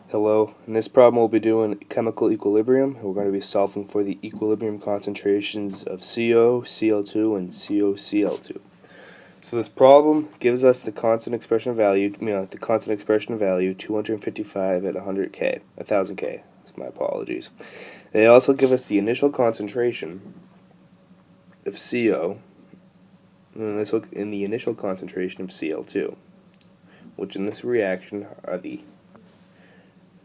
Hello, in this problem we'll be doing chemical equilibrium. We're going to be solving for the equilibrium concentrations of CO, Cl2, and CoCl2. So this problem gives us the constant expression value, the constant expression value 255 at 100K, 1000K. My apologies. They also give us the initial concentration of CO, and let's look in the initial concentration of Cl2, which in this reaction are the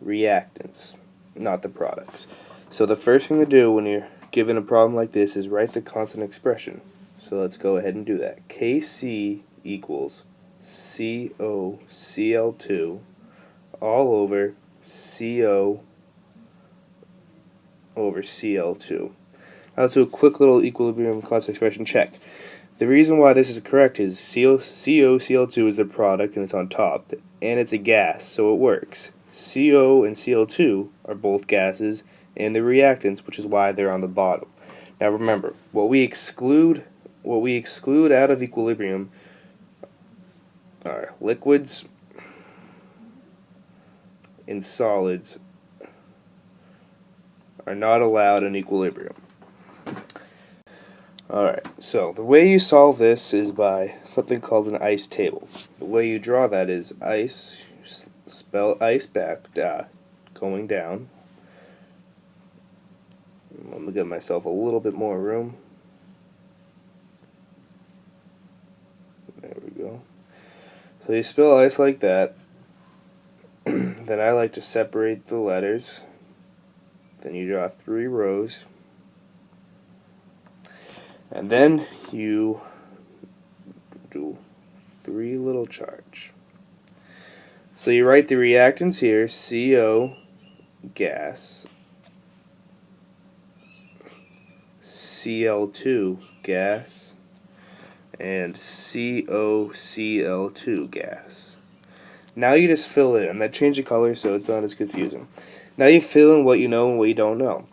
reactants, not the products. So the first thing to do when you're given a problem like this is write the constant expression. So let's go ahead and do that. Kc equals CoCl2 all over CO over Cl2. Now let's do a quick little equilibrium constant expression check. The reason why this is correct is CoCl2 is the product and it's on top, and it's a gas, so it works. CO and Cl2 are both gases, and the reactants, which is why they're on the bottom. Now remember, what we exclude out of equilibrium are liquids and solids are not allowed in equilibrium. Alright, so the way you solve this is by something called an I.C.E table. The way you draw that is ice, spell ice back, going down. I'm going to give myself a little bit more room. There we go. So you spell ice like that. Then I like to separate the letters. Then you draw 3 rows. And then you do 3 little charts. So you write the reactants here, CO, gas, Cl2, gas, and CoCl2, gas. Now you just fill it in. I changed the color so it's not as confusing. Now you fill in what you know and what you don't know.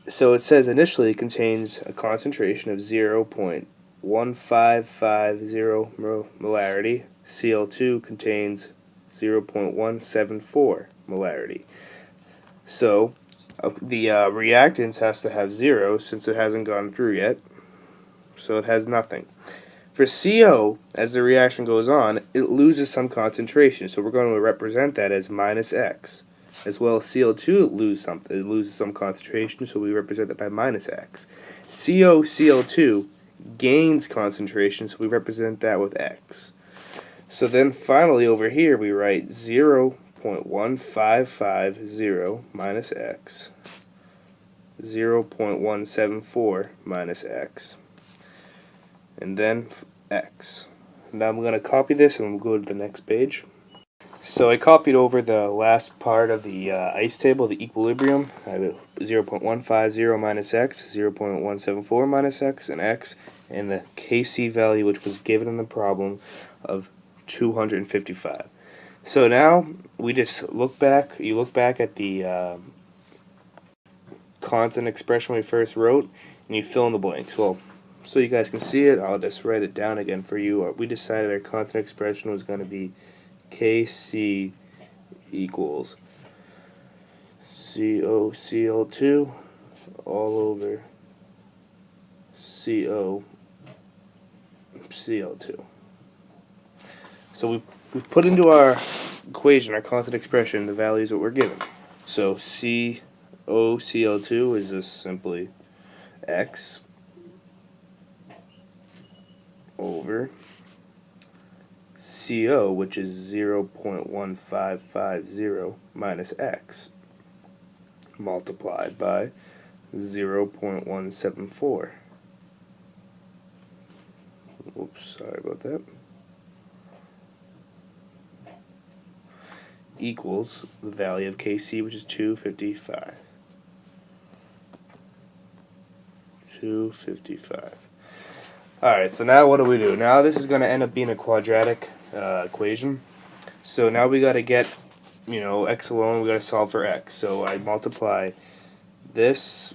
So it says initially it contains a concentration of 0.1550 molarity. Cl2 contains 0.174 molarity. So the reactants has to have 0 since it hasn't gone through yet. So it has nothing. For CO, as the reaction goes on, it loses some concentration. So we're going to represent that as minus X. As well as Cl2 it loses some concentration, so we represent that by minus X. CoCl2 gains concentration, so we represent that with X. So then finally over here we write 0.1550 minus X, 0.174 minus X, and then X. Now I'm going to copy this and we'll go to the next page. So I copied over the last part of the I.C.E table, the equilibrium. I have 0.150 minus X, 0.174 minus X, and X, and the Kc value which was given in the problem of 255. So now we just look back, you look back at the constant expression we first wrote, and you fill in the blanks. Well, so you guys can see it, I'll just write it down again for you. We decided our constant expression was going to be Kc equals CoCl2 all over CoCl2. So we put into our equation, our constant expression, the values that we're given. So CoCl2 is just simply X over CO, which is 0.1550 minus X, multiplied by 0.174. Oops, sorry about that. Equals the value of Kc, which is 255. 255. Alright, so now what do? Now this is going to end up being a quadratic equation. So now we got to get, x alone, we got to solve for x. So I multiply this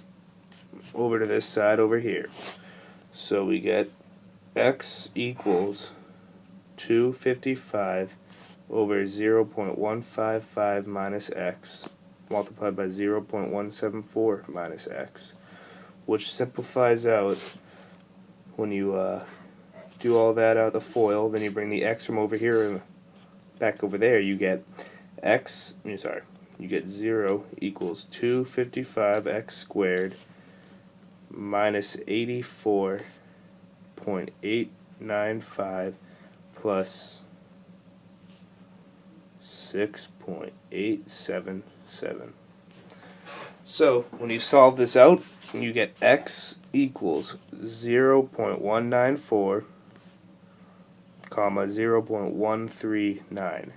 over to this side over here. So we get x equals 255 over 0.155 minus x multiplied by 0.174 minus x, which simplifies out when you do all that out of the FOIL. Then you bring the x from over here and back over there. You get you get 0 equals 255x squared minus 84.895 plus 6.877. So when you solve this out, you get x equals 0.194 comma 0.139.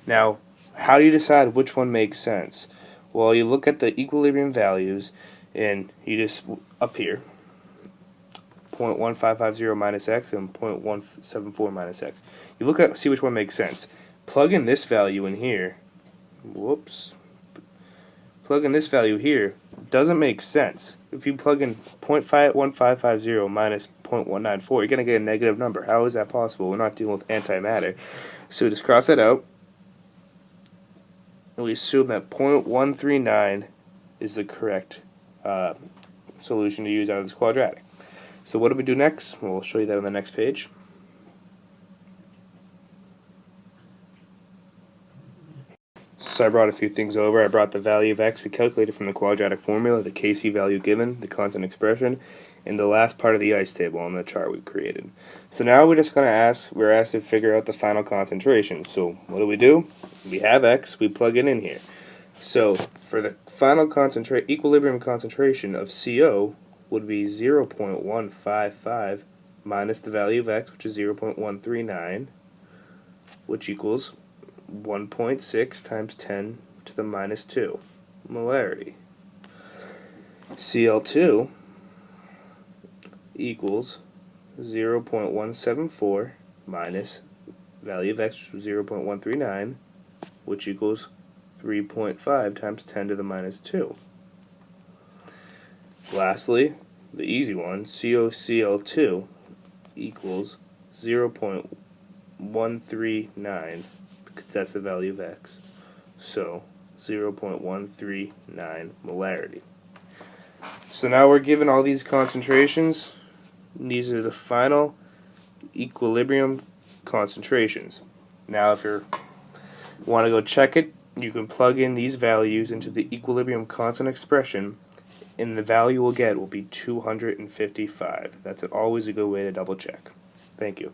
Now, how do you decide which one makes sense? Well, you look at the equilibrium values, and you just, up here, 0.1550 minus x and 0.174 minus x. You look at, see which one makes sense. Plug in this value in here. Plug in this value here. Doesn't make sense. If you plug in 0.1550 minus 0.194, you're going to get a negative number. How is that possible? We're not dealing with antimatter. So just cross that out. And we assume that 0.139 is the correct solution to use out of this quadratic. So what do we do next? Well, we'll show you that on the next page. So I brought a few things over. I brought the value of x we calculated from the quadratic formula, the Kc value given, the constant expression, and the last part of the ICE table on the chart we created. So now we're just going to we're asked to figure out the final concentration. So what do? We have x, we plug it in here. So for the final equilibrium concentration of CO would be 0.155 minus the value of x, which is 0.139, which equals 1.6 times 10 to the minus 2 molarity. Cl2 equals 0.174 minus value of x, which was 0.139, which equals 3.5 times 10 to the minus 2. Lastly, the easy one, COCl2 equals 0.139, because that's the value of x. So 0.139 molarity. So now we're given all these concentrations. These are the final equilibrium concentrations. Now if you want to go check it, you can plug in these values into the equilibrium constant expression, and the value we'll get will be 255. That's always a good way to double check. Thank you.